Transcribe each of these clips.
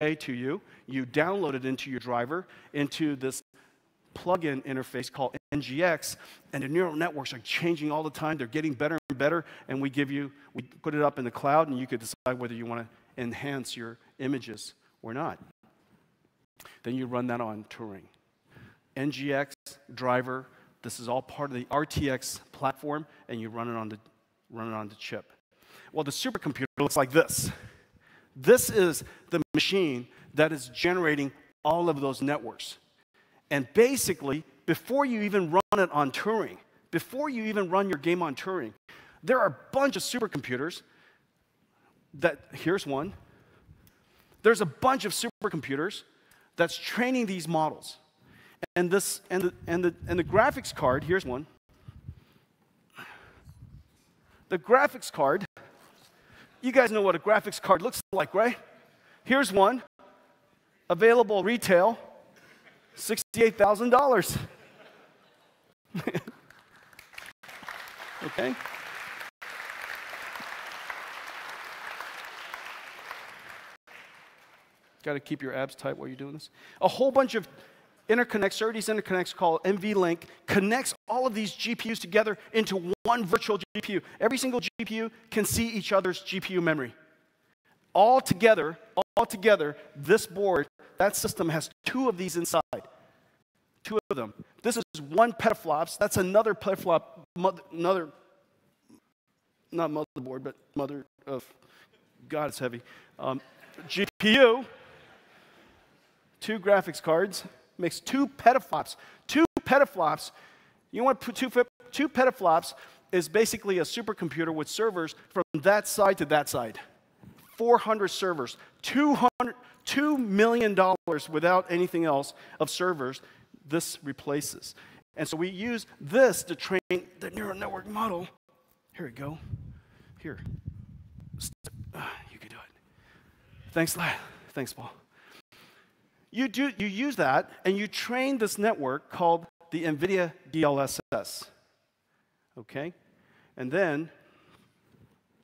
to you. You download it into your driver, into this plug-in interface called NGX, and the neural networks are changing all the time. They're getting better and better, and we put it up in the cloud, and you could decide whether you want to enhance your images or not. Then you run that on Turing. NGX driver, this is all part of the RTX platform, and you run it on the chip. Well, the supercomputer looks like this. This is the machine that is generating all of those networks. And basically, before you even run it on Turing, before you even run your game on Turing, there are a bunch of supercomputers here's one. There's a bunch of supercomputers that's training these models. And the graphics card, here's one. The graphics card, you guys know what a graphics card looks like, right? Here's one, available retail, $68,000. Okay? Got to keep your abs tight while you're doing this. A whole bunch of interconnects, these interconnects called NVLink, connects all of these GPUs together into one virtual GPU. Every single GPU can see each other's GPU memory. All together, this board, that system has two of these inside. Two of them. This is one petaflops. That's another petaflop, not motherboard, but mother of, God, it's heavy. GPU, two graphics cards, makes 2 petaflops. 2 petaflops, you want to put 2 petaflops is basically a supercomputer with servers from that side to that side. 400 servers, $2 million without anything else of servers, this replaces. And so we use this to train the neural network model. Here we go. Here. You can do it. Thanks, Paul. You use that, and you train this network called the Nvidia DLSS. Okay? And then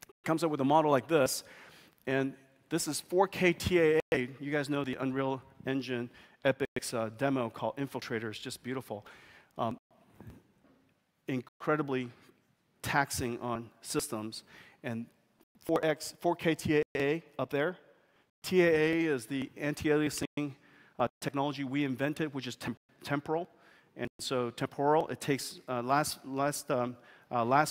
it comes up with a model like this, and this is 4K TAA. You guys know the Unreal Engine Epic's demo called Infiltrator. It's just beautiful. Incredibly taxing on systems. And 4K TAA up there. TAA is the anti-aliasing technology we invented, which is temporal. And so temporal, it takes last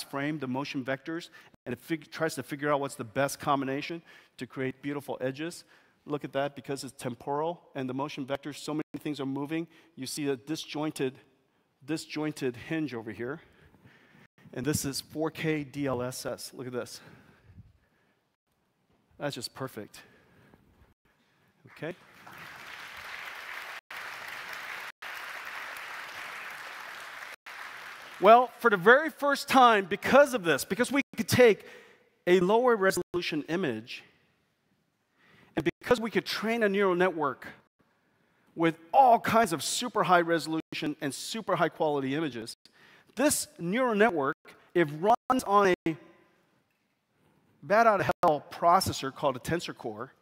frame, the motion vectors, and it tries to figure out what's the best combination to create beautiful edges. Look at that, because it's temporal and the motion vectors, so many things are moving. You see a disjointed hinge over here. And this is 4K DLSS. Look at this. That's just perfect. Okay? Well, for the very first time, because of this, because we could take a lower resolution image, and because we could train a neural network with all kinds of super high resolution and super high quality images, this neural network, if runs on a bat out of hell processor called a tensor core,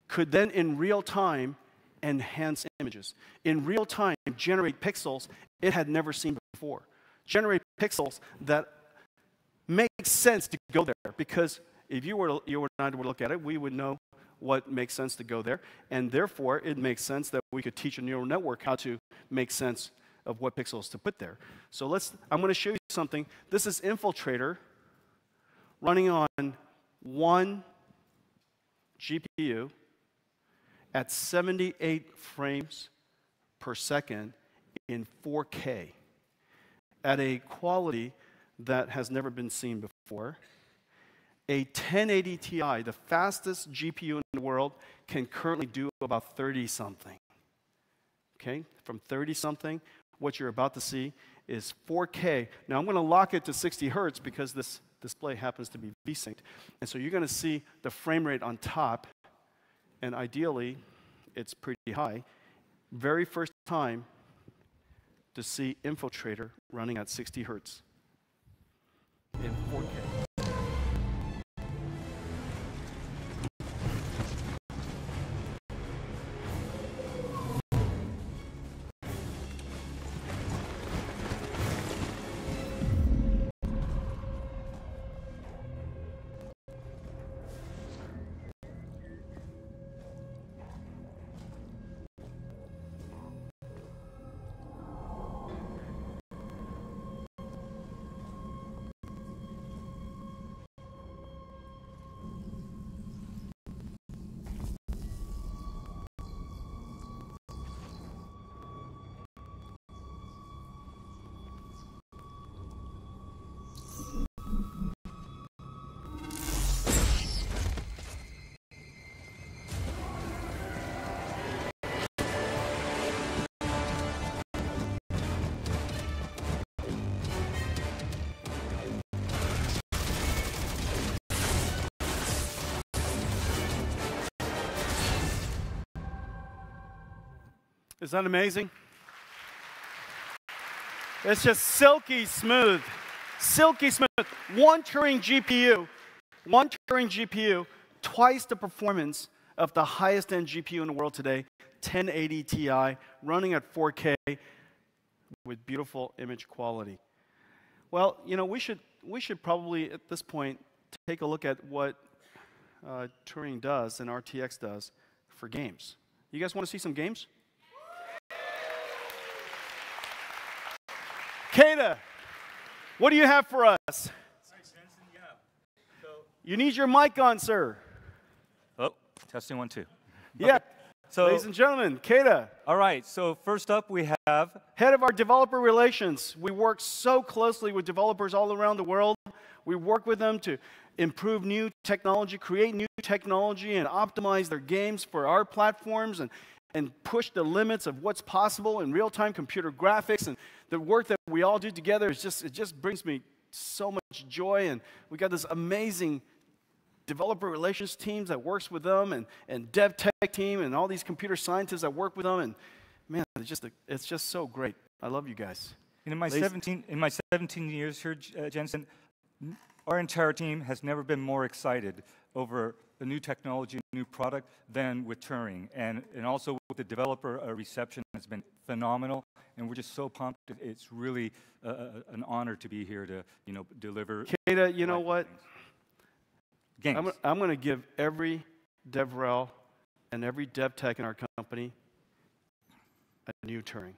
could then in real time enhance images. In real time, generate pixels it had never seen before. Generate pixels that make sense to go there, because if you and I were to look at it, we would know what makes sense to go there, and therefore it makes sense that we could teach a neural network how to make sense of what pixels to put there. So I'm going to show you something. This is Infiltrator running on one GPU at 78 frames per second in 4K at a quality that has never been seen before. A 1080 Ti, the fastest GPU in the world, can currently do about 30-something. Okay? From 30-something, what you're about to see is 4K. Now, I'm going to lock it to 60 hertz because this display happens to be V-synced. And so you're going to see the frame rate on top, and ideally, it's pretty high. Very first time to see Infiltrator running at 60 hertz in 4K. Is that amazing? It's just silky smooth. Silky smooth. One Turing GPU, twice the performance of the highest end GPU in the world today, 1080 Ti, running at 4K with beautiful image quality. Well, you know, we should probably at this point take a look at what Turing does and RTX does for games. You guys want to see some games? Kata, what do you have for us? Thanks, Jensen. Yeah. So, you need your mic on, sir. oh, testing 1, 2. Yeah. Okay. So, ladies and gentlemen, Kata. all right. So first up, we have Head of our developer relations. We work so closely with developers all around the world. We work with them to improve new technology, create new technology, and optimize their games for our platforms and push the limits of what's possible in real-time computer graphics. And the work that we all do together it just brings me so much joy. And we got this amazing developer relations teams that works with them, and dev tech team, and all these computer scientists that work with them. And man, it's just so great. I love you guys. in my 17 years here, Jensen, our entire team has never been more excited over a new technology, a new product than with Turing, and also with the developer reception has been phenomenal, and we're just so pumped. It's really an honor to be here to deliver. Kata, you know what? Games. I'm going to give every DevRel and every dev tech in our company a new Turing.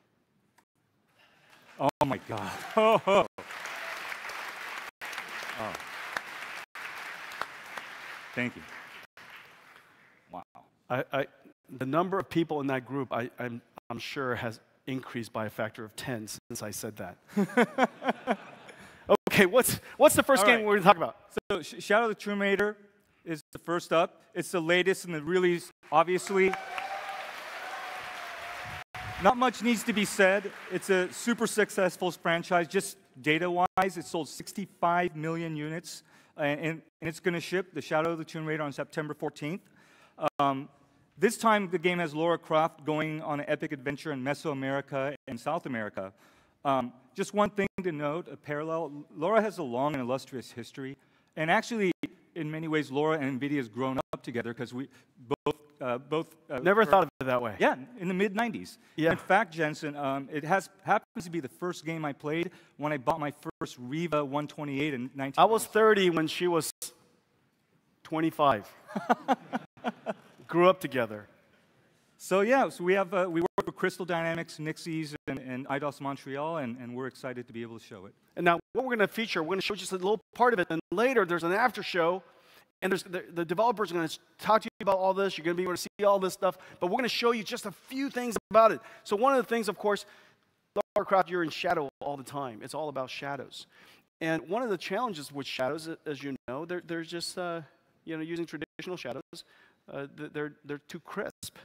Oh my God. Oh. Thank you. Wow. The number of people in that group, I'm sure, has increased by a factor of 10 since I said that. Okay, what's the first game we're going to talk about? So Shadow of the Tomb Raider is the first up. It's the latest and the really, obviously, not much needs to be said. It's a super successful franchise. Just data-wise, it sold 65 million units. And it's going to ship the Shadow of the Tomb Raider on September 14th. This time, the game has Lara Croft going on an epic adventure in Mesoamerica and South America. Just one thing to note, a parallel, Lara has a long and illustrious history. And actually, in many ways, Lara and Nvidia has grown up together because we both never thought of it that way. Yeah, in the mid-90s. Yeah. In fact, Jensen, it happens to be the first game I played when I bought my first Riva 128 in 1990. I was 30 when she was 25. Grew up together. So yeah, so we work with Crystal Dynamics, Nixies, and IDOS Montreal, and we're excited to be able to show it. And now what we're going to feature, we're going to show just a little part of it, and later there's an after show. And the developers are going to talk to you about all this. You're going to be able to see all this stuff. But we're going to show you just a few things about it. So one of the things, of course, Lara Croft, you're in shadow all the time. It's all about shadows. And one of the challenges with shadows, as you know, they're just, using traditional shadows, they're too crisp.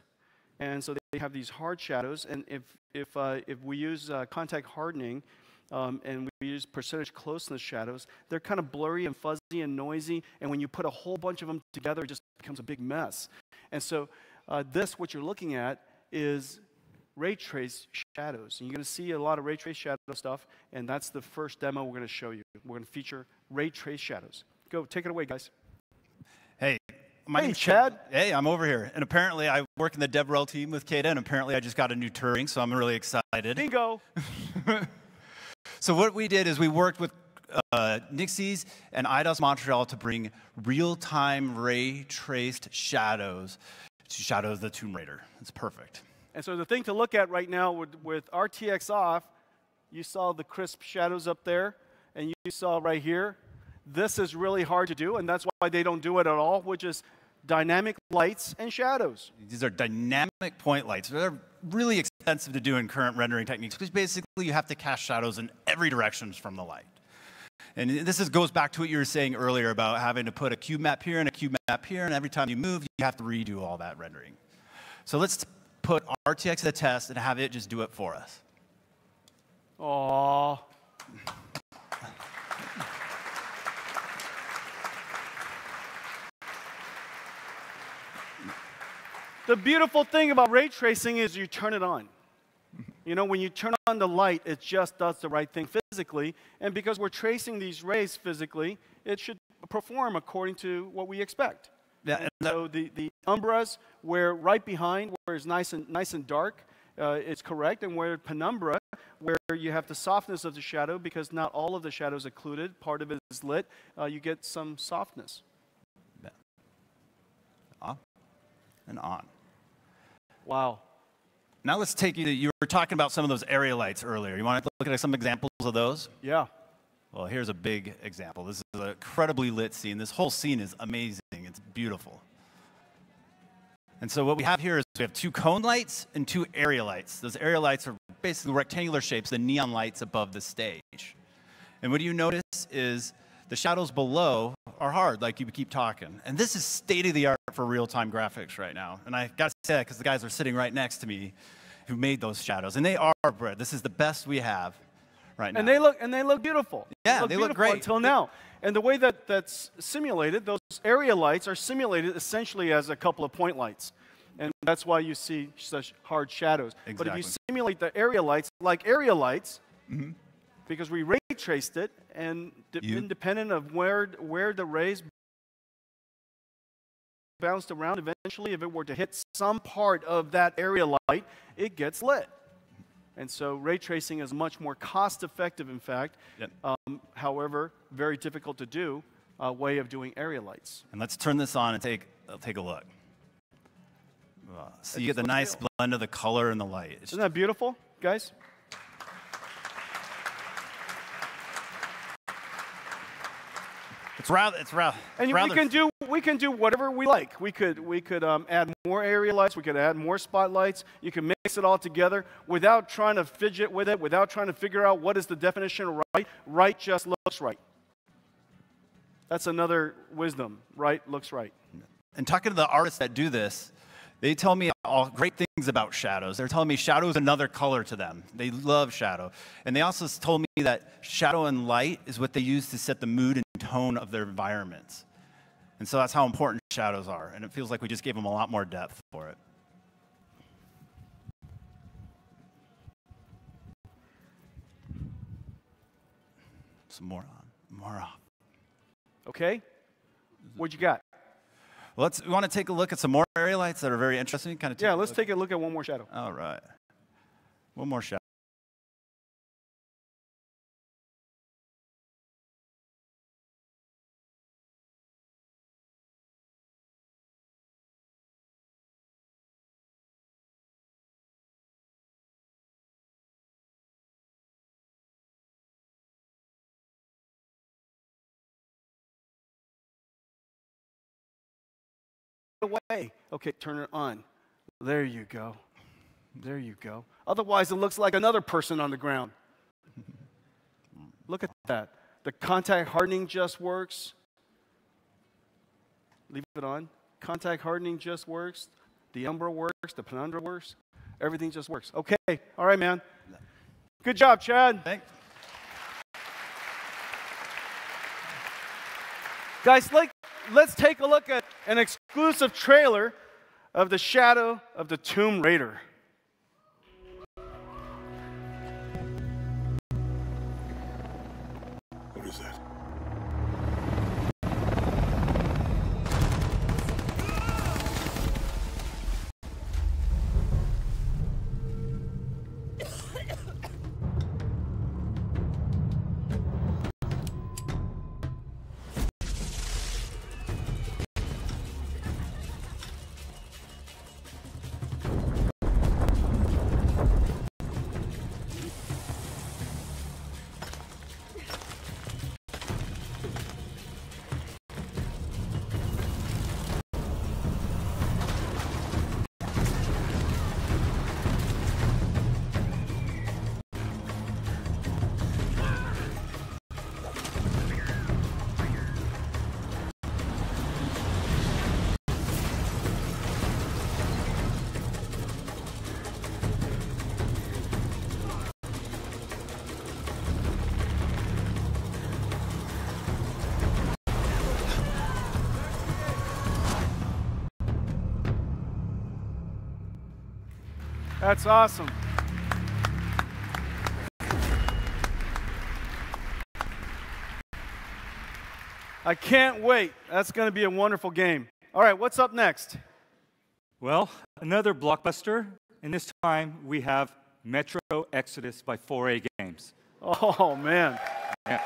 And so they have these hard shadows. And if we use contact hardening, and we use percentage closeness shadows, they're kind of blurry and fuzzy and noisy, and when you put a whole bunch of them together, it just becomes a big mess. And so what you're looking at is ray trace shadows. And you're going to see a lot of ray trace shadow stuff, and that's the first demo we're going to show you. We're going to feature ray trace shadows. Go, take it away, guys. Hey. My name's Chad. Hey, I'm over here. And apparently I work in the DevRel team with Kata, and apparently I just got a new Turing, so I'm really excited. Bingo. So what we did is we worked with Nixies and IDOS Montreal to bring real-time ray-traced shadows to Shadow of the Tomb Raider. It's perfect. And so the thing to look at right now with RTX off, you saw the crisp shadows up there, and you saw right here. This is really hard to do, and that's why they don't do it at all, which is dynamic lights and shadows. These are dynamic point lights. They're really expensive to do in current rendering techniques because basically you have to cast shadows in every direction from the light. And this goes back to what you were saying earlier about having to put a cube map here and a cube map here, and every time you move, you have to redo all that rendering. So let's put RTX to the test and have it just do it for us. Aww. The beautiful thing about ray tracing is you turn it on. You know, when you turn on the light, it just does the right thing physically. And because we're tracing these rays physically, it should perform according to what we expect. Yeah, and so the umbras, where right behind, where it's nice and dark, it's correct. And where penumbra, where you have the softness of the shadow, because not all of the shadow is occluded, part of it is lit, you get some softness. Yeah. Off and on. Wow. Now let's take you were talking about some of those area lights earlier. You want to look at some examples of those? Yeah. Well, here's a big example. This is an incredibly lit scene. This whole scene is amazing. It's beautiful. And so what we have here is we have 2 cone lights and 2 area lights. Those area lights are basically rectangular shapes, the neon lights above the stage. And what you notice is the shadows below are hard, like you keep talking. And this is state-of-the-art for real-time graphics right now. And I got to say that because the guys are sitting right next to me who made those shadows. And they are, Brett. This is the best we have right now. And they look beautiful. Yeah, they look great. Until now. And the way that's simulated, those area lights are simulated essentially as a couple of point lights. And that's why you see such hard shadows. Exactly. But if you simulate the area lights like area lights, because we ray traced it, and independent of where the rays bounced around, eventually, if it were to hit some part of that area light, it gets lit. And so ray tracing is much more cost-effective, in fact, however, very difficult to do, way of doing area lights. And let's turn this on and take a look. So you get the nice blend of the color and the light. Isn't that beautiful, guys? It's rather. And we can do whatever we like. We could add more area lights. We could add more spotlights. You can mix it all together without trying to fidget with it, without trying to figure out what is the definition of right. Right just looks right. That's another wisdom. Right looks right. And talking to the artists that do this, they tell me all great things about shadows. They're telling me shadow is another color to them. They love shadow. And they also told me that shadow and light is what they use to set the mood and tone of their environments. And so that's how important shadows are. And it feels like we just gave them a lot more depth for it. Some more on, more off. Okay? What you got? Well, we want to take a look at some more area lights that are very interesting. Let's take a look at one more shadow. All right. One more shadow. Away. Okay, turn it on. There you go. There you go. Otherwise, it looks like another person on the ground. Look at that. The contact hardening just works. Leave it on. Contact hardening just works. The umbra works. The penumbra works. Everything just works. Okay. All right, man. Good job, Chad. Thanks. Guys, let's take a look at an exclusive trailer of the Shadow of the Tomb Raider. What is that? That's awesome. I can't wait. That's going to be a wonderful game. All right, what's up next? Well, another blockbuster, and this time we have Metro Exodus by 4A Games. Oh, man. Yeah.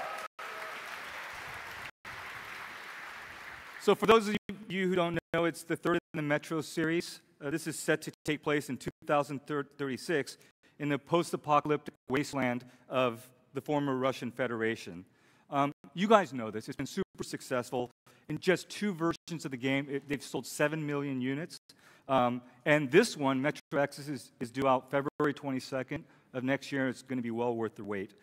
So for those of you who don't know, it's the third in the Metro series. This is set to take place in 2036 in the post-apocalyptic wasteland of the former Russian Federation. You guys know this. It's been super successful. In just 2 versions of the game, they've sold 7 million units. And this one, Metro Exodus, is due out February 22nd of next year. It's going to be well worth the wait.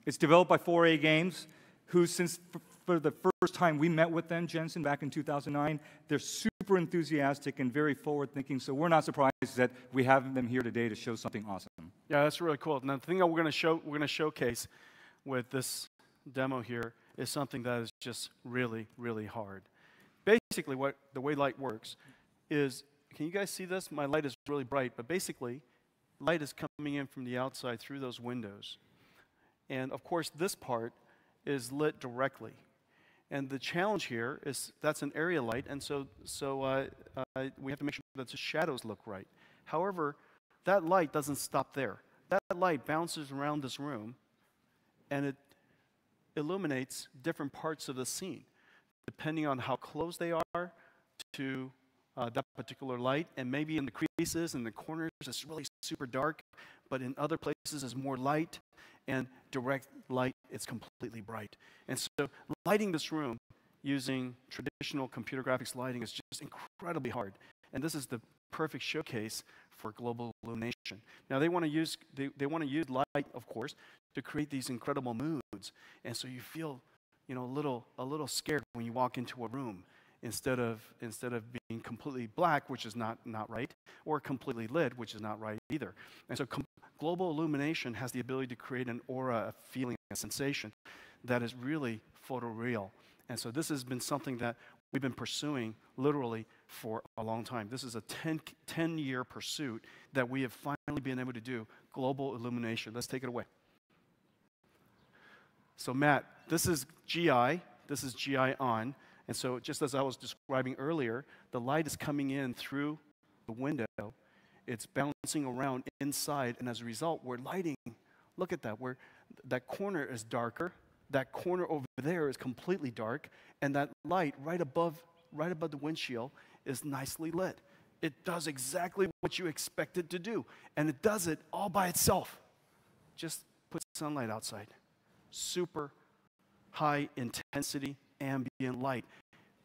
It's developed by 4A Games, who, since for the first time we met with them, Jensen, back in 2009, they're super enthusiastic and very forward-thinking, so we're not surprised that we have them here today to show something awesome. Yeah, that's really cool. Now, the thing that we're going to showcase with this demo here is something that is just really, really hard. Basically, the way light works is, can you guys see this? My light is really bright, but basically, light is coming in from the outside through those windows. And of course, this part is lit directly. And the challenge here is that's an area light, and so we have to make sure that the shadows look right. However, that light doesn't stop there. That light bounces around this room, and it illuminates different parts of the scene, depending on how close they are to that particular light. And maybe in the creases and the corners, it's really super dark, but in other places, it's more light. And direct light, it's completely bright. And so lighting this room using traditional computer graphics lighting is just incredibly hard. And this is the perfect showcase for global illumination. Now they want to use light, of course, to create these incredible moods. And so you feel, a little scared when you walk into a room instead of being completely black, which is not right, or completely lit, which is not right either. And so global illumination has the ability to create an aura, a feeling, a sensation that is really photoreal. And so this has been something that we've been pursuing literally for a long time. This is a 10-year pursuit that we have finally been able to do, global illumination. Let's take it away. So Matt, this is GI. This is GI on. And so just as I was describing earlier, the light is coming in through the window. It's bouncing around inside, and as a result, we're lighting. Look at that. That corner is darker. That corner over there is completely dark, and that light right above the windshield is nicely lit. It does exactly what you expect it to do, and it does it all by itself. Just put sunlight outside. Super high intensity ambient light.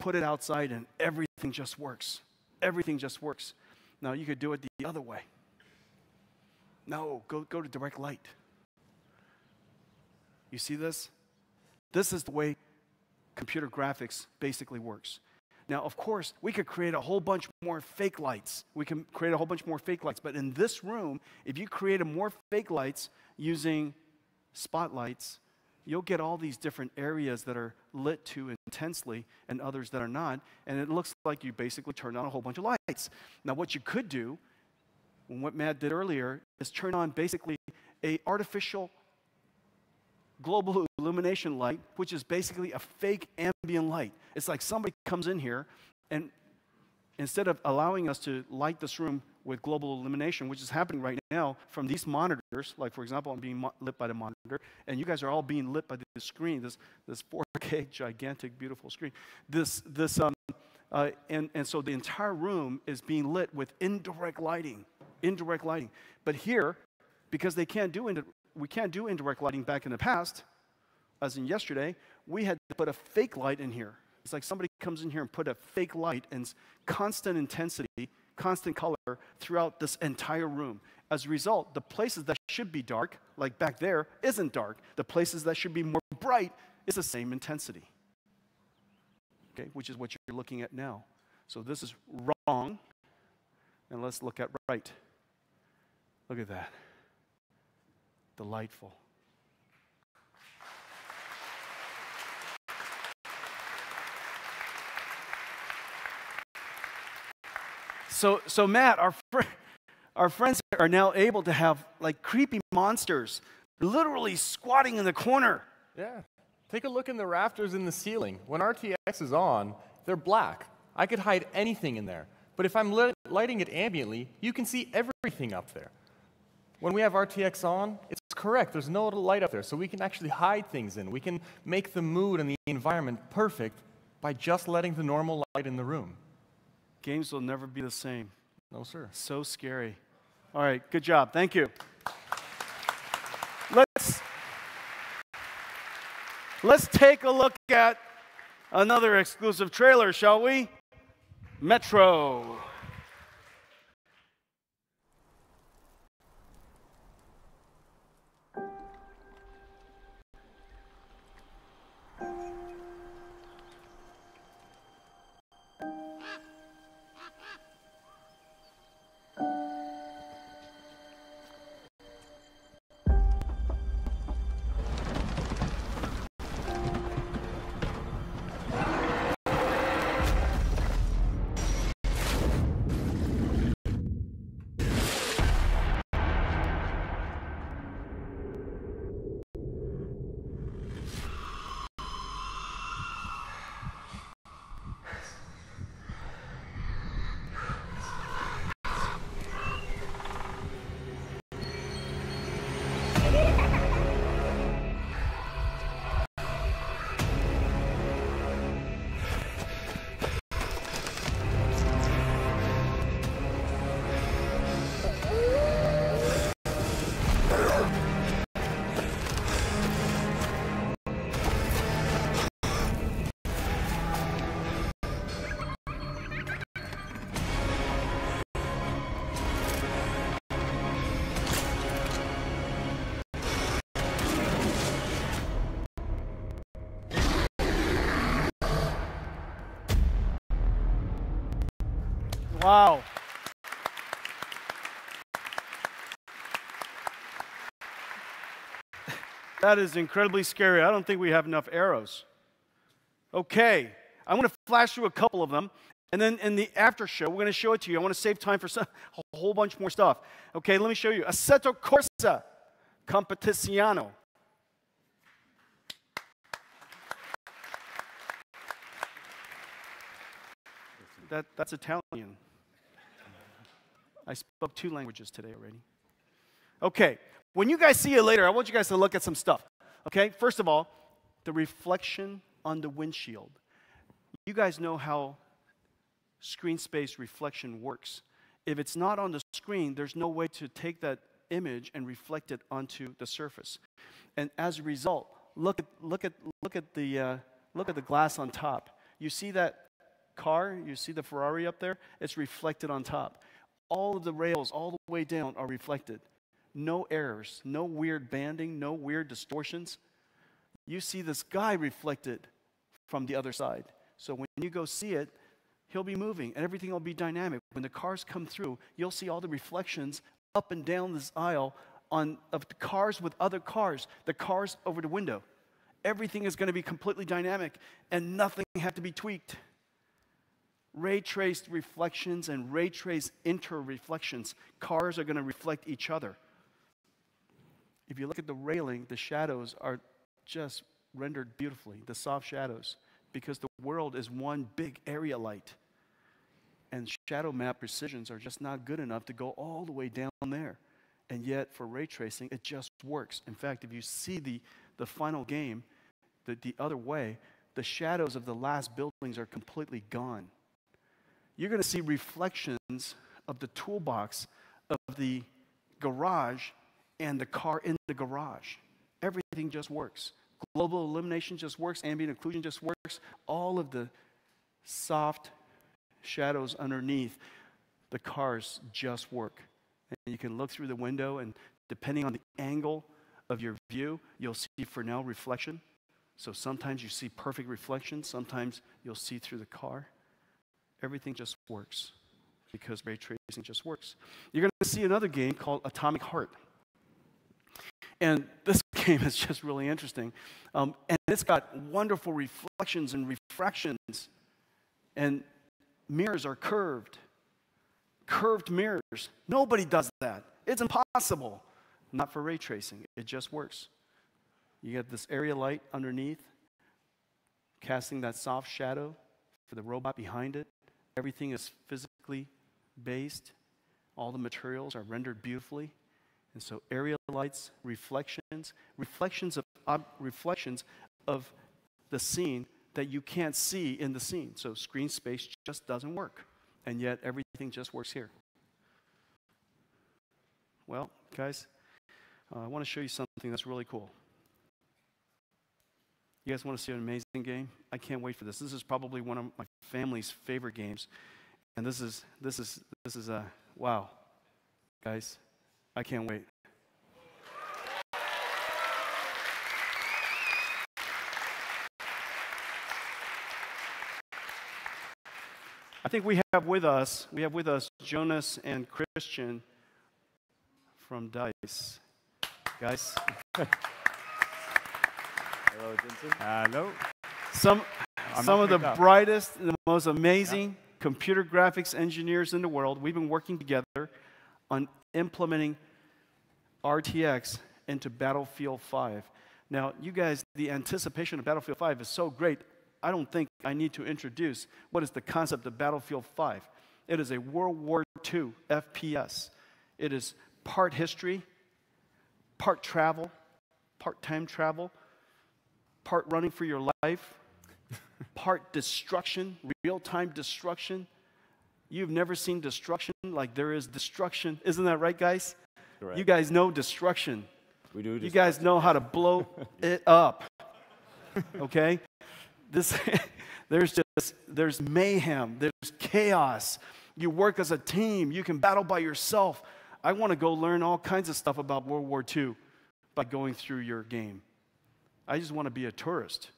Put it outside and everything just works. Everything just works. Now you could do it the other way. No, go to direct light. You see this? This is the way computer graphics basically works. Now, of course, we could create a whole bunch more fake lights. We can create a whole bunch more fake lights. But in this room, if you create more fake lights using spotlights, you'll get all these different areas that are lit too intensely and others that are not, and it looks like you basically turned on a whole bunch of lights. Now, what you could do, and what Matt did earlier, is turn on basically an artificial global illumination light, which is basically a fake ambient light. It's like somebody comes in here, and instead of allowing us to light this room with global illumination, which is happening right now from these monitors, like for example, I'm being lit by the monitor, and you guys are all being lit by the screen, this 4K gigantic, beautiful screen. And so the entire room is being lit with indirect lighting. But here, because we can't do indirect lighting back in the past, as in yesterday, we had to put a fake light in here. It's like somebody comes in here and put a fake light and constant intensity, constant color throughout this entire room. As a result, the places that should be dark, like back there, isn't dark. The places that should be more bright is the same intensity, okay, which is what you're looking at now. So this is wrong, and let's look at right. Look at that. Delightful. So Matt, our friends are now able to have like creepy monsters literally squatting in the corner. Yeah. Take a look in the rafters in the ceiling. When RTX is on, they're black. I could hide anything in there. But if I'm lighting it ambiently, you can see everything up there. When we have RTX on, it's correct. There's no light up there, so we can actually hide things in. We can make the mood and the environment perfect by just letting the normal light in the room. Games will never be the same. No, sir. So scary. All right, good job. Thank you. Let's take a look at another exclusive trailer, shall we? Metro. Wow. That is incredibly scary. I don't think we have enough arrows. Okay, I'm going to flash through a couple of them, and then in the after show, we're going to show it to you. I want to save time for a whole bunch more stuff. Okay, let me show you. Assetto Corsa Competiziano. That's Italian. I spoke 2 languages today already. Okay, when you guys see it later, I want you guys to look at some stuff. Okay, first of all, the reflection on the windshield. You guys know how screen space reflection works. If it's not on the screen, there's no way to take that image and reflect it onto the surface. And as a result, look at the glass on top. You see that car? You see the Ferrari up there? It's reflected on top. All of the rails all the way down are reflected. No errors, no weird banding, no weird distortions. You see this guy reflected from the other side. So when you go see it, he'll be moving and everything will be dynamic. When the cars come through, you'll see all the reflections up and down this aisle of the cars with other cars, the cars over the window. Everything is going to be completely dynamic and nothing have to be tweaked. Ray traced reflections and ray traced inter-reflections. Cars are going to reflect each other. If you look at the railing, the shadows are just rendered beautifully, the soft shadows, because the world is one big area light. And shadow map precisions are just not good enough to go all the way down there. And yet, for ray tracing, it just works. In fact, if you see the final game the other way, the shadows of the last buildings are completely gone. You're going to see reflections of the toolbox of the garage and the car in the garage. Everything just works. Global illumination just works. Ambient occlusion just works. All of the soft shadows underneath the cars just work. And you can look through the window, and depending on the angle of your view, you'll see Fresnel reflection. So sometimes you see perfect reflection. Sometimes you'll see through the car. Everything just works because ray tracing just works. You're going to see another game called Atomic Heart. And this game is just really interesting. And it's got wonderful reflections and refractions. And mirrors are curved. Curved mirrors. Nobody does that. It's impossible. Not for ray tracing. It just works. You get this area light underneath, casting that soft shadow for the robot behind it. Everything is physically based. All the materials are rendered beautifully. And so area lights, reflections of the scene that you can't see in the scene. So screen space just doesn't work. And yet everything just works here. Well, guys, I want to show you something that's really cool. You guys want to see an amazing game? I can't wait for this. This is probably one of my family's favorite games. And this is wow. Guys, I can't wait. I think we have with us Jonas and Christian from DICE. Guys. Hello, Jensen. Hello. Some of the brightest and the most amazing computer graphics engineers in the world. We've been working together on implementing RTX into Battlefield 5. Now, you guys, the anticipation of Battlefield 5 is so great, I don't think I need to introduce what is the concept of Battlefield 5. It is a World War II FPS. It is part history, part travel, part time travel, part running for your life, part destruction, real-time destruction. You've never seen destruction like there is destruction. Isn't that right, guys? Correct. You guys know destruction. We do. You guys know how to blow it up. Okay? There's mayhem. There's chaos. You work as a team. You can battle by yourself. I want to go learn all kinds of stuff about World War II by going through your game. I just want to be a tourist.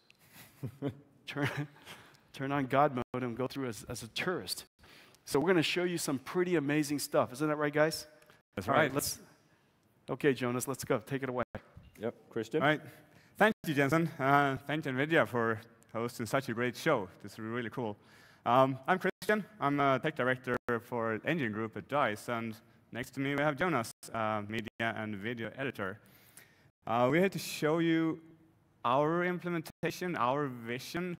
Turn on God mode and go through as a tourist. So we're going to show you some pretty amazing stuff. Isn't that right, guys? That's All right. Okay, Jonas, let's go. Take it away. Yep, Christian. All right. Thank you, Jensen. Thank you, Nvidia, for hosting such a great show. This is really cool. I'm Christian. I'm a tech director for Engine Group at DICE, and next to me we have Jonas, media and video editor. We're here to show you our implementation, our vision,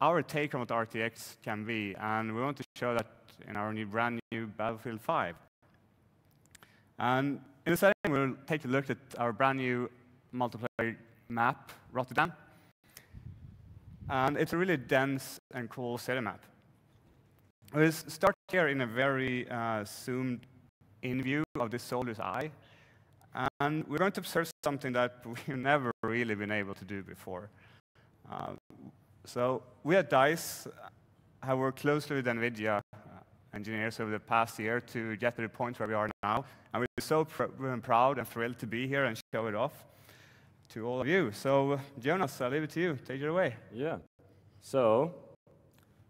our take on what RTX can be, and we want to show that in our brand new Battlefield 5. And in the setting, we'll take a look at our brand new multiplayer map, Rotterdam. And it's a really dense and cool city map. We'll start here in a very zoomed-in view of the soldier's eye. And we're going to observe something that we've never really been able to do before. So we at DICE have worked closely with Nvidia engineers over the past year to get to the point where we are now. And we're so proud and thrilled to be here and show it off to all of you. So, Jonas, I'll leave it to you. Take it away. Yeah. So,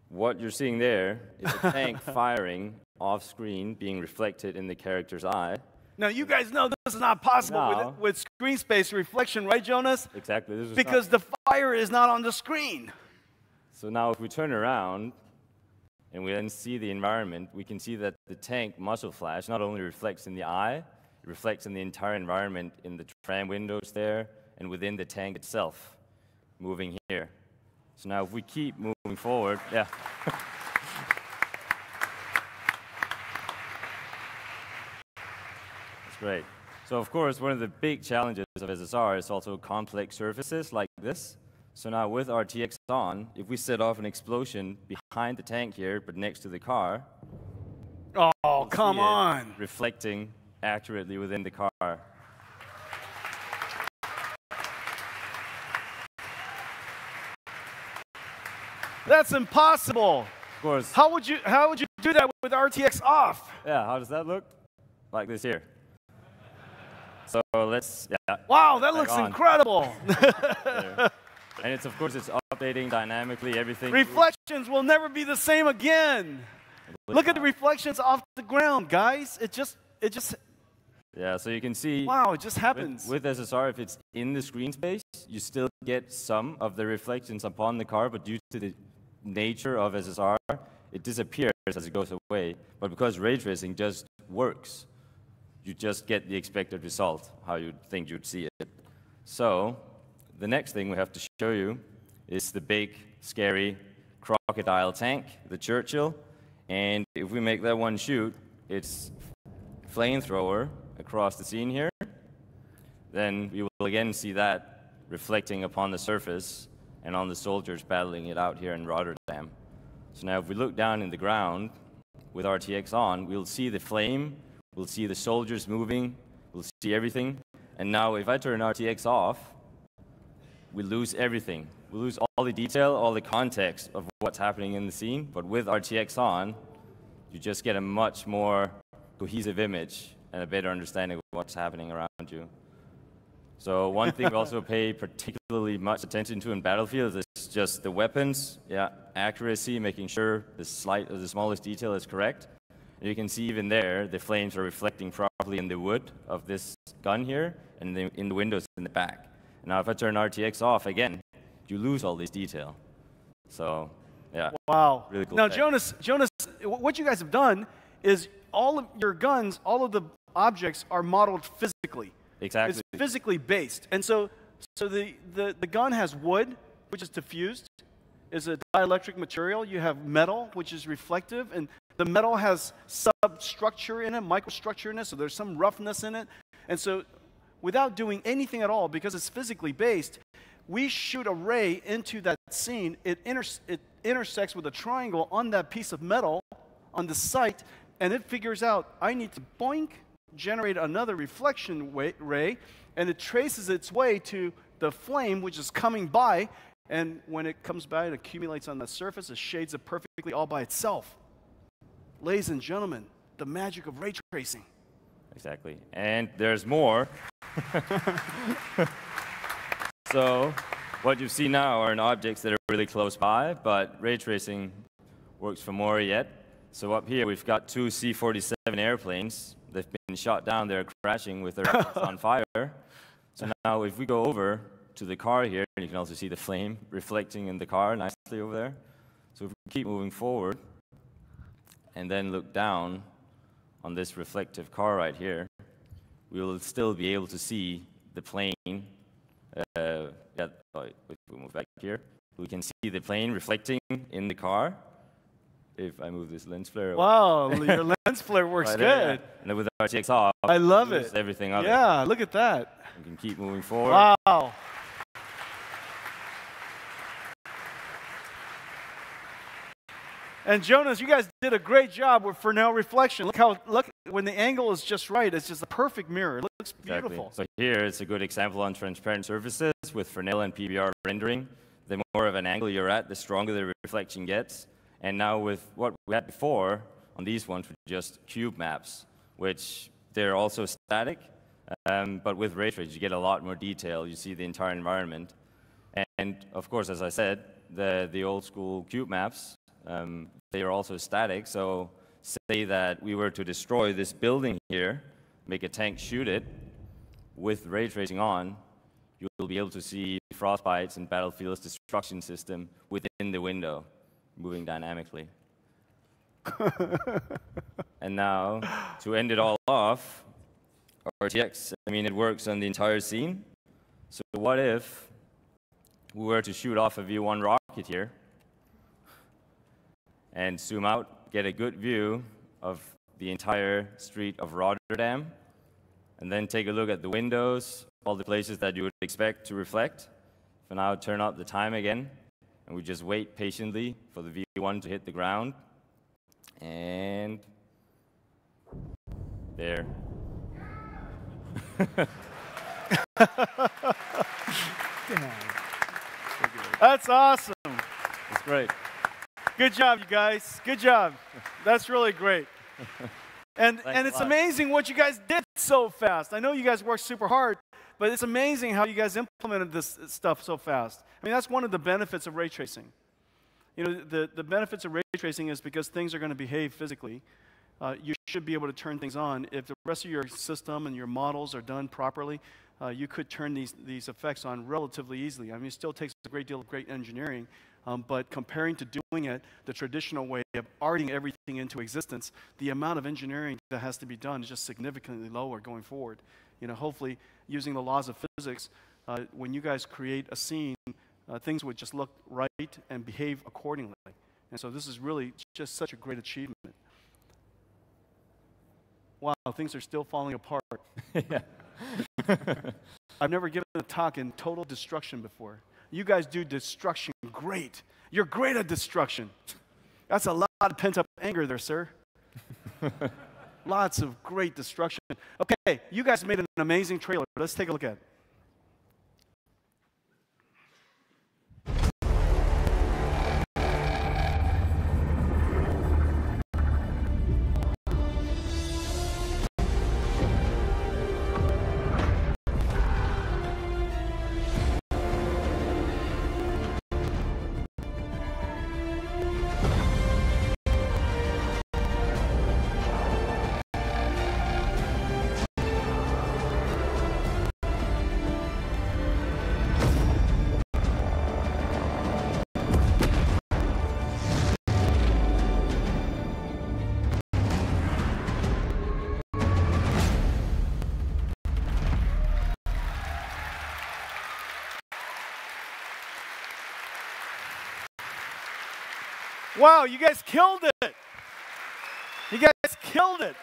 what you're seeing there is a tank firing off screen, being reflected in the character's eye. Now, you guys know this is not possible with screen space reflection, right, Jonas? Exactly. This is because the fire is not on the screen. So now if we turn around and we then see the environment, we can see that the tank muzzle flash not only reflects in the eye, it reflects in the entire environment in the tram windows there and within the tank itself, moving here. So now if we keep moving forward, yeah. That's great. So of course, one of the big challenges of SSR is also complex surfaces like this. So now with RTX on, if we set off an explosion behind the tank here, but next to the car, oh, come on, reflecting accurately within the car. That's impossible. Of course. How would you do that with RTX off? Yeah, how does that look? Like this here. So let's, yeah. Wow, that looks incredible. And it's, of course, it's updating dynamically, everything. Reflections will never be the same again. Look at the reflections off the ground, guys. It just. Yeah, so you can see. Wow, it just happens. With SSR, if it's in the screen space, you still get some of the reflections upon the car, but due to the nature of SSR, it disappears as it goes away. But because ray tracing just works, you just get the expected result, how you'd think you'd see it. So the next thing we have to show you is the big, scary crocodile tank, the Churchill. And if we make that one shoot, its flamethrower across the scene here, then we will again see that reflecting upon the surface and on the soldiers battling it out here in Rotterdam. So now if we look down in the ground with RTX on, we'll see the flame, we'll see the soldiers moving, we'll see everything. And now if I turn RTX off, we lose everything. We lose all the detail, all the context of what's happening in the scene. But with RTX on, you just get a much more cohesive image and a better understanding of what's happening around you. So one thing we also pay particularly much attention to in Battlefield is just the weapons, accuracy, making sure the smallest detail is correct. And you can see even there, the flames are reflecting properly in the wood of this gun here and in the windows in the back. Now if I turn RTX off again, you lose all this detail. So yeah. Wow. Really cool now thing. Jonas, what you guys have done is all of your guns, all of the objects are modeled physically. Exactly. It's physically based. And so the gun has wood, which is diffused, is a dielectric material. You have metal, which is reflective, and the metal has substructure in it, microstructure in it, so there's some roughness in it. And so without doing anything at all, because it's physically based, we shoot a ray into that scene. It intersects with a triangle on that piece of metal on the site, and it figures out, I need to boink, generate another reflection ray, and it traces its way to the flame, which is coming by, and when it comes by, it accumulates on the surface, it shades it perfectly all by itself. Ladies and gentlemen, the magic of ray tracing. Exactly. And there's more. So what you see now are objects that are really close by, but ray tracing works for more yet. So up here, we've got two C-47 airplanes. They've been shot down. They're crashing with their engines on fire. So now if we go over to the car here, and you can also see the flame reflecting in the car nicely over there. So if we keep moving forward and then look down on this reflective car right here, we will still be able to see the plane. If we move back here, we can see the plane reflecting in the car. If I move this lens flare. Wow, your lens flare works right good. there, yeah. And then with the RTX off, I love it. Everything other. Yeah, look at that. We can keep moving forward. Wow. And Jonas, you guys did a great job with Fresnel reflection. Look when the angle is just right, it's just a perfect mirror. It looks beautiful. Exactly. So here it's a good example on transparent surfaces with Fresnel and PBR rendering. The more of an angle you're at, the stronger the reflection gets. And now with what we had before on these ones were just cube maps, which they're also static, but with ray tracing you get a lot more detail. You see the entire environment. And of course, as I said, the old school cube maps, they are also static. So say that we were to destroy this building here, make a tank shoot it, with ray tracing on, you'll be able to see frostbites and Battlefield's destruction system within the window, moving dynamically. And now, to end it all off, RTX, I mean, it works on the entire scene. So what if we were to shoot off a V1 rocket here and zoom out, get a good view of the entire street of Rotterdam, and then take a look at the windows, all the places that you would expect to reflect. For now, turn up the time again, and we just wait patiently for the V1 to hit the ground. And there. That's awesome. It's great. Good job, you guys. Good job. That's really great. And it's amazing what you guys did so fast. I know you guys worked super hard, but it's amazing how you guys implemented this stuff so fast. I mean, that's one of the benefits of ray tracing. You know, the benefits of ray tracing is because things are going to behave physically. You should be able to turn things on. If the rest of your system and your models are done properly, you could turn these effects on relatively easily. I mean, it still takes a great deal of great engineering, but comparing to doing it the traditional way of arting everything into existence, the amount of engineering that has to be done is just significantly lower going forward. You know, hopefully, using the laws of physics, when you guys create a scene, things would just look right and behave accordingly. And so this is really just such a great achievement. Wow, things are still falling apart. Yeah. I've never given a talk in total destruction before. You guys do destruction great. You're great at destruction. That's a lot of pent-up anger there, sir. Lots of great destruction. Okay, you guys made an amazing trailer. Let's take a look at it. Wow, you guys killed it. You guys killed it.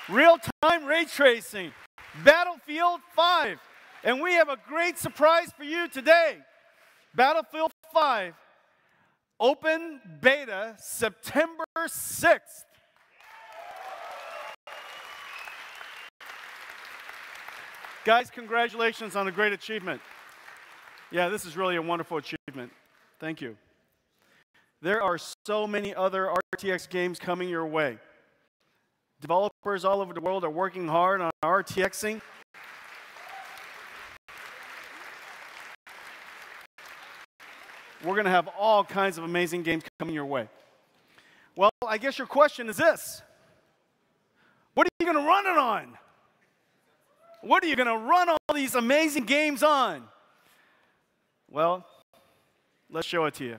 Real-time ray tracing. Battlefield 5. And we have a great surprise for you today. Battlefield 5, open beta, September 6th. Guys, congratulations on a great achievement. Yeah, this is really a wonderful achievement. Thank you. There are so many other RTX games coming your way. Developers all over the world are working hard on RTXing. We're going to have all kinds of amazing games coming your way. Well, I guess your question is this. What are you going to run it on? What are you going to run all these amazing games on? Well, let's show it to you.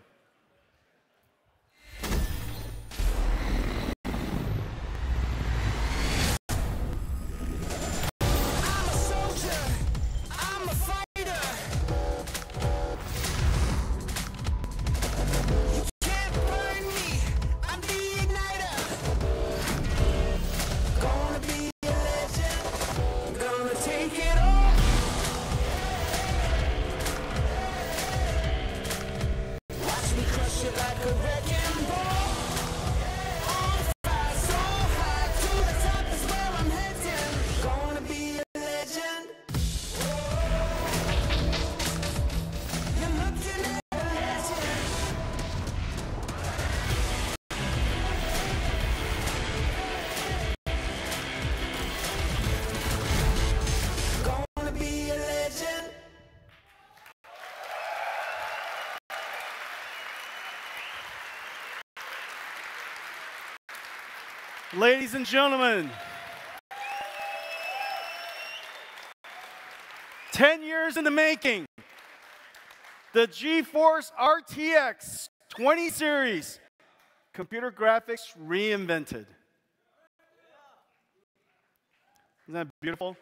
Ladies and gentlemen, 10 years in the making, the GeForce RTX 20 series, computer graphics reinvented. Isn't that beautiful?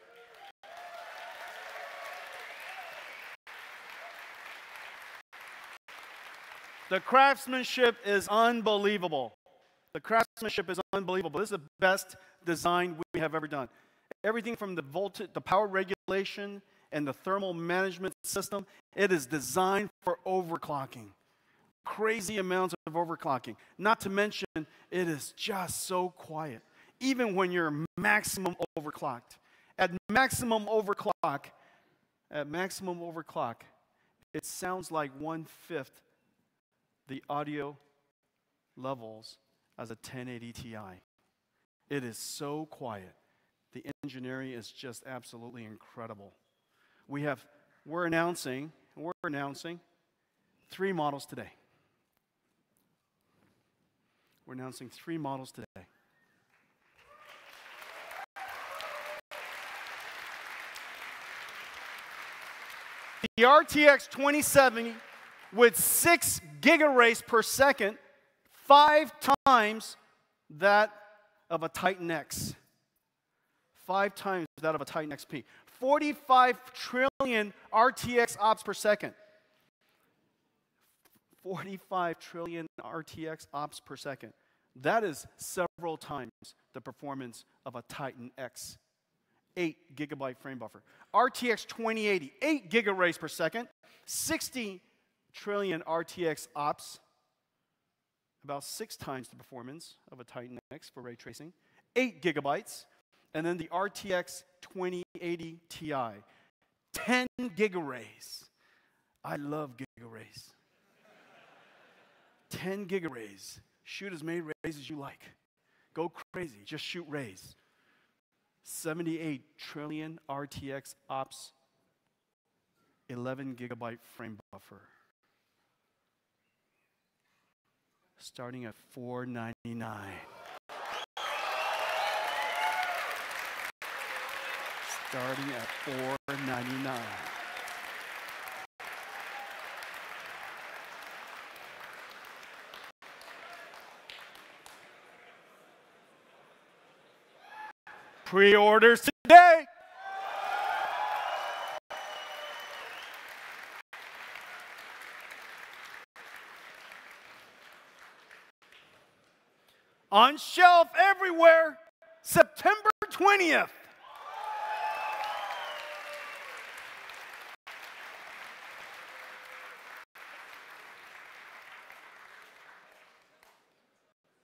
The craftsmanship is unbelievable. The craftsmanship is unbelievable. This is the best design we have ever done. Everything from the voltage, the power regulation, and the thermal management system, it is designed for overclocking. Crazy amounts of overclocking. Not to mention, it is just so quiet. Even when you're maximum overclocked. At maximum overclock, it sounds like 1/5 the audio levels as a 1080 Ti. It is so quiet. The engineering is just absolutely incredible. We're announcing 3 models today. We're announcing 3 models today. The RTX 2070 with 6 gigaраys per second, 5 times that of a Titan X. 5 times that of a Titan XP. 45 trillion RTX ops per second. 45 trillion RTX ops per second. That is several times the performance of a Titan X. 8 gigabyte frame buffer. RTX 2080, 8 gigaраys per second, 60 trillion RTX ops, about 6 times the performance of a Titan X for ray tracing, 8 gigabytes, and then the RTX 2080 Ti, 10 gigarays. I love gigarays. 10 gigarays. Shoot as many rays as you like. Go crazy, just shoot rays. 78 trillion RTX ops, 11 gigabyte frame buffer. Starting at $499. Starting at $499. Pre-orders today. On shelf everywhere, September 20th.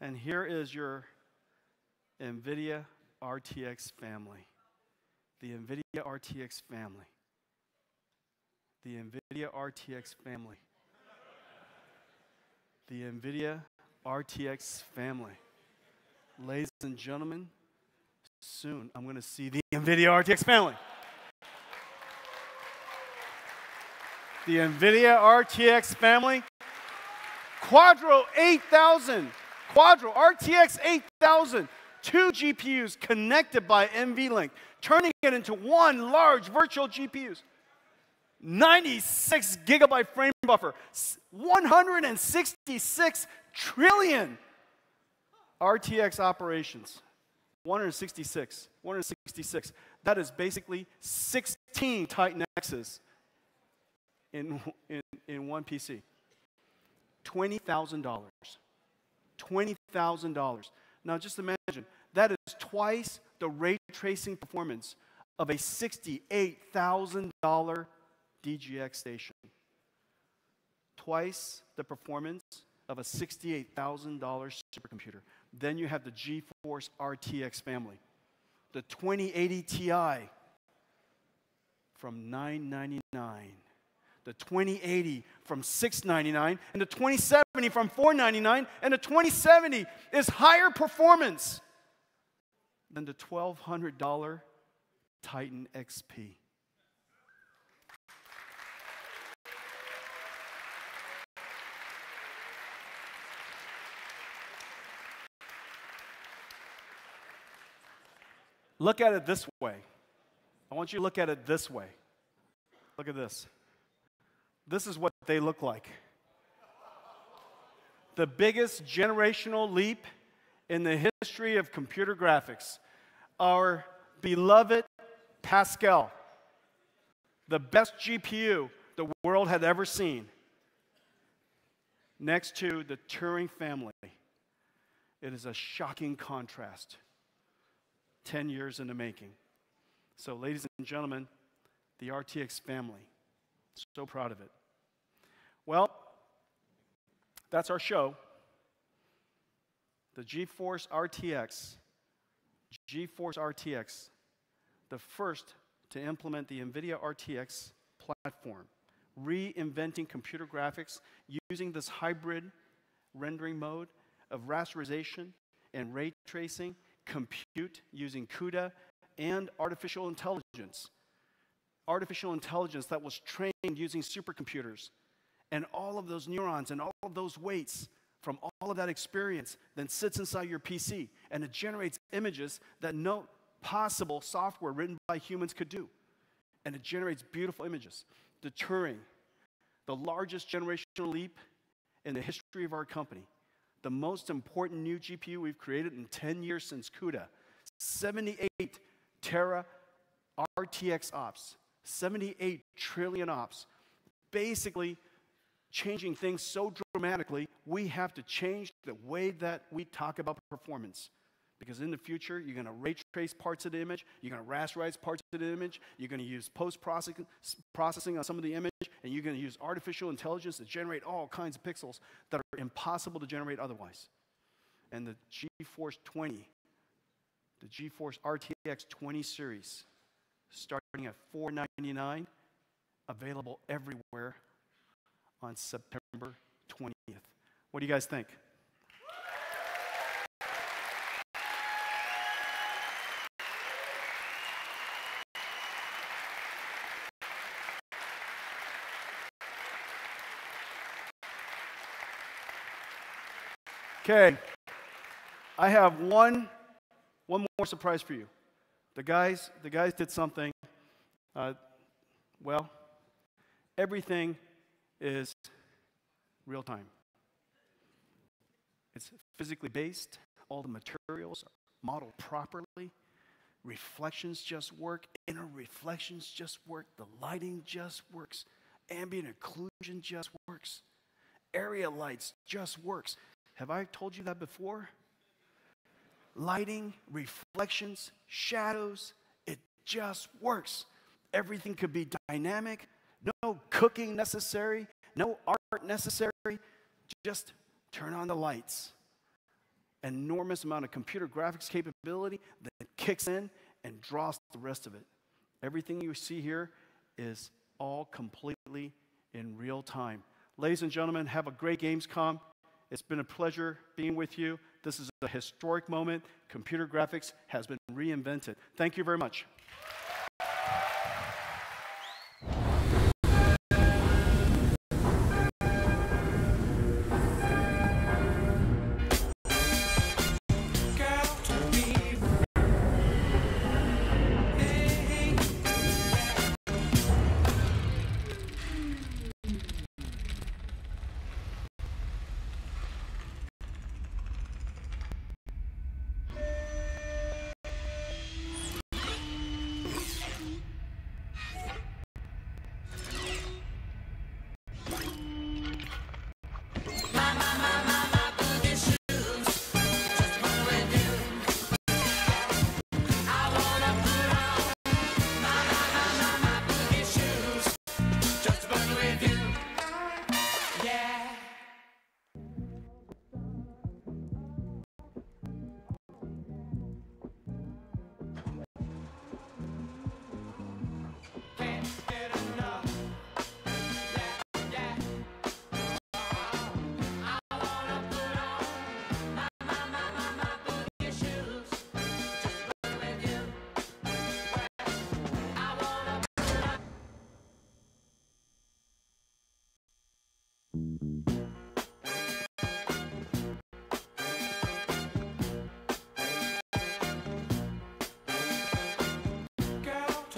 And here is your Nvidia RTX family. The Nvidia RTX family. The Nvidia RTX family. The Nvidia RTX family. Ladies and gentlemen, soon I'm going to see the Nvidia RTX family. The Nvidia RTX family. Quadro 8000. Quadro RTX 8000. 2 GPUs connected by NVLink, turning it into one large virtual GPUs. 96 gigabyte frame buffer, 166 trillion RTX operations. 166. That is basically 16 Titan X's in one PC. $20,000. $20,000. Now just imagine, that is twice the ray tracing performance of a $68,000 DGX station. Twice the performance of a $68,000 supercomputer. Then you have the GeForce RTX family. The 2080 Ti from $999. The 2080 from $699, and the 2070 from $499, and the 2070 is higher performance than the $1,200 Titan XP. Look at it this way. I want you to look at it this way. Look at this. This is what they look like. The biggest generational leap in the history of computer graphics. Our beloved Pascal, the best GPU the world had ever seen, next to the Turing family. It is a shocking contrast. 10 years in the making. So, ladies and gentlemen, the RTX family. So proud of it. Well, that's our show. The GeForce RTX, the first to implement the Nvidia RTX platform, reinventing computer graphics using this hybrid rendering mode of rasterization and ray tracing, compute using CUDA, and artificial intelligence. Artificial intelligence that was trained using supercomputers. And all of those neurons and all of those weights from all of that experience then sits inside your PC, and it generates images that no possible software written by humans could do. And it generates beautiful images. The Turing, the largest generational leap in the history of our company. The most important new GPU we've created in 10 years since CUDA. 78 tera RTX ops. 78 trillion ops. Basically, changing things so dramatically, we have to change the way that we talk about performance. Because in the future, you're going to ray trace parts of the image, you're going to rasterize parts of the image, you're going to use post-processing on some of the image, and you're going to use artificial intelligence to generate all kinds of pixels that are impossible to generate otherwise. And the GeForce 20, the GeForce RTX 20 series, starting at $499, available everywhere on September 20th. What do you guys think? Okay, I have one more surprise for you. The guys did something. Well, everything is real time. It's physically based. All the materials are modeled properly. Reflections just work. Inner reflections just work. The lighting just works. Ambient occlusion just works. Area lights just works. Have I told you that before? Lighting, reflections, shadows, it just works. Everything could be dynamic, no cooking necessary, no art necessary. Just turn on the lights. Enormous amount of computer graphics capability that kicks in and draws the rest of it. Everything you see here is all completely in real time. Ladies and gentlemen, have a great Gamescom. It's been a pleasure being with you. This is a historic moment. Computer graphics has been reinvented. Thank you very much.